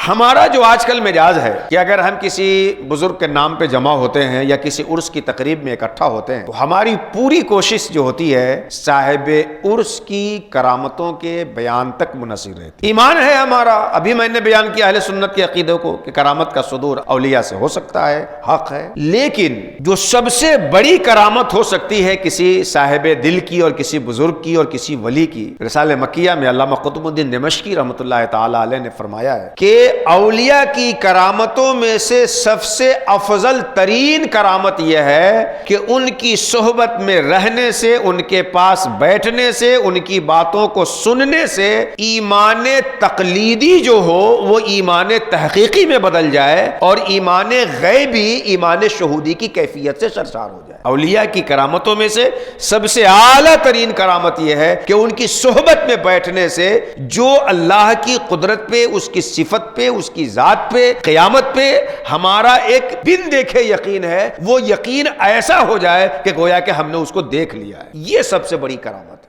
ہمارا جو آج کل مزاج ہے کہ اگر ہم کسی بزرگ کے نام پہ جمع ہوتے ہیں یا کسی عرس کی تقریب میں اکٹھا ہوتے ہیں تو ہماری پوری کوشش جو ہوتی ہے صاحب عرس کی کرامتوں کے بیان تک منحصر رہتی۔ ایمان ہے ہمارا، ابھی میں نے بیان کیا اہل سنت کے عقیدے کو کہ کرامت کا صدور اولیاء سے ہو سکتا ہے، حق ہے، لیکن جو سب سے بڑی کرامت ہو سکتی ہے کسی صاحب دل کی اور کسی بزرگ کی اور کسی ولی کی، رسالہ مکیہ میں علامہ قطب الدین دمشقی رحمۃ اللہ تعالی علیہ نے فرمایا ہے کہ اولیاء کی کرامتوں میں سے سب سے افضل ترین کرامت یہ ہے کہ ان کی صحبت میں رہنے سے، ان کے پاس بیٹھنے سے، ان کی باتوں کو سننے سے ایمان تقلیدی جو ہو وہ ایمان تحقیقی میں بدل جائے اور ایمان غیبی ایمان شہودی کی کیفیت سے سرشار ہو جائے۔ اولیاء کی کرامتوں میں سے سب سے اعلیٰ ترین کرامت یہ ہے کہ ان کی صحبت میں بیٹھنے سے جو اللہ کی قدرت پہ، اس کی صفت پہ، اس کی ذات پہ، قیامت پہ ہمارا ایک بن دیکھے یقین ہے، وہ یقین ایسا ہو جائے کہ گویا کہ ہم نے اس کو دیکھ لیا ہے۔ یہ سب سے بڑی کرامت ہے۔